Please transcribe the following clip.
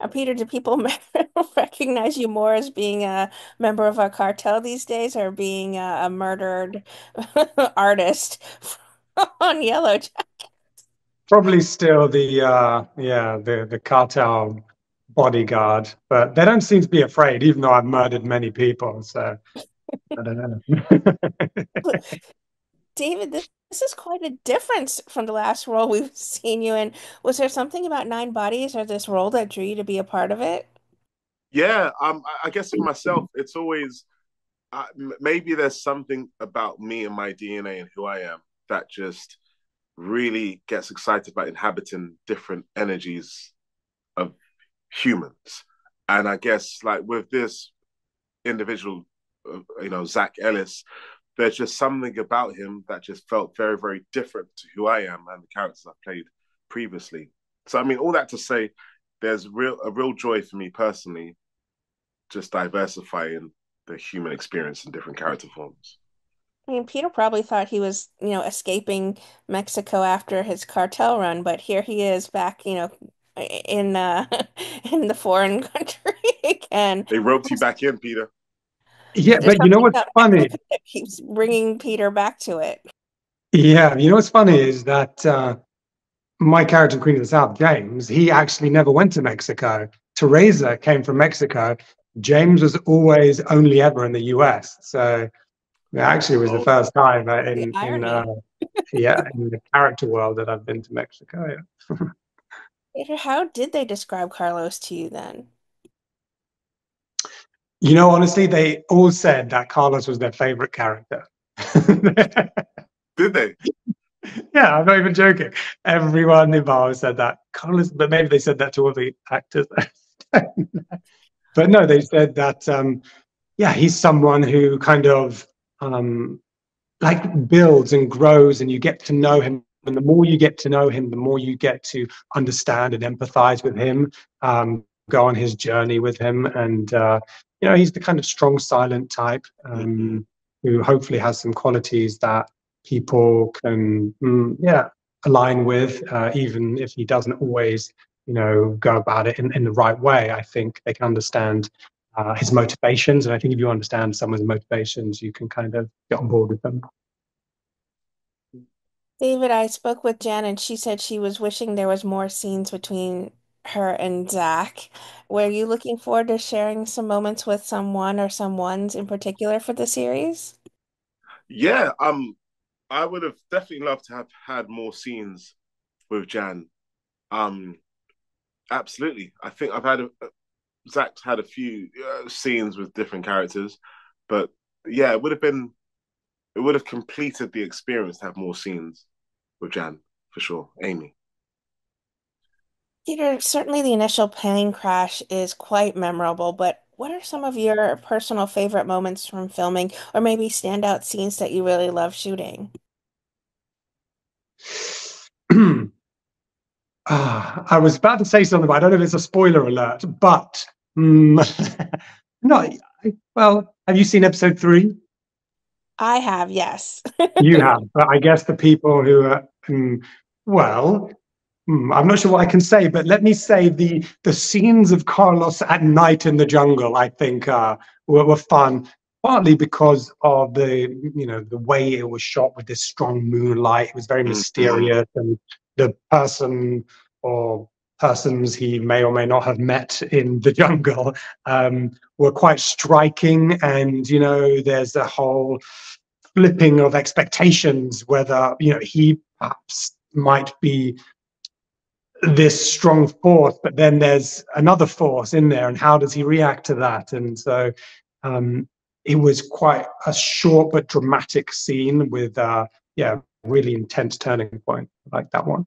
Peter, do people recognize you more as being a member of a cartel these days or being a murdered artist on Yellow? Probably still the the cartel bodyguard, but they don't seem to be afraid, even though I've murdered many people. So I don't know. David, this is quite a difference from the last role we've seen you in. Was there something about Nine Bodies or this role that drew you to be a part of it? Yeah, I guess for myself, it's always maybe there's something about me and my DNA and who I am that just really gets excited about inhabiting different energies of humans. And I guess like with this individual, Zach Ellis, there's just something about him that just felt very, very different to who I am and the characters I've played previously. So I mean, all that to say, there's a real joy for me personally, just diversifying the human experience in different character forms. I mean, Peter probably thought he was, escaping Mexico after his cartel run, but here he is back, in in the foreign country again. They roped you back in, Peter. Yeah, There's but you know something what's about funny? Mexico that keeps bringing Peter back to it. Yeah, you know what's funny is that my character, Queen of the South, James, he actually never went to Mexico. Teresa came from Mexico. James was always only ever in the US. So it actually was the Oh, first time The irony. in the character world that I've been to Mexico. Yeah. Peter, how did they describe Carlos to you then? You know, honestly, they all said that Carlos was their favorite character. did they? Yeah, I'm not even joking. Everyone involved said that. Carlos, but maybe they said that to all the actors. But no, they said that yeah, he's someone who kind of um like builds and grows, and you get to know him. And the more you get to know him, the more you get to understand and empathize with him, go on his journey with him. And you know, he's the kind of strong, silent type, Mm-hmm. who hopefully has some qualities that people can, yeah, align with, even if he doesn't always, you know, go about it in the right way. I think they can understand his motivations. And I think if you understand someone's motivations, you can kind of get on board with them. David, I spoke with Jen and she said she was wishing there was more scenes between her and Zach. Were you looking forward to sharing some moments with someone or someones in particular for the series? Yeah, I would have definitely loved to have had more scenes with Jan. Um, Absolutely. I think Zach's had a few scenes with different characters, but yeah, it would have completed the experience to have more scenes with Jan for sure. Amy. Peter, certainly the initial plane crash is quite memorable, but what are some of your personal favorite moments from filming, or maybe standout scenes that you really love shooting? I was about to say something, but I don't know if it's a spoiler alert. But mm, no, well, have you seen episode 3? I have, yes. You have, but I guess the people who are, well, I'm not sure what I can say, but let me say the scenes of Carlos at night in the jungle, I think, were fun. Partly because of the, you know, the way it was shot with this strong moonlight. It was very Mm-hmm. mysterious, and the person or persons he may or may not have met in the jungle were quite striking. And you know, there's a whole flipping of expectations, whether you know he perhaps might be this strong force, but then there's another force in there, and how does he react to that? And so um, it was quite a short but dramatic scene with yeah, really intense turning point like that one.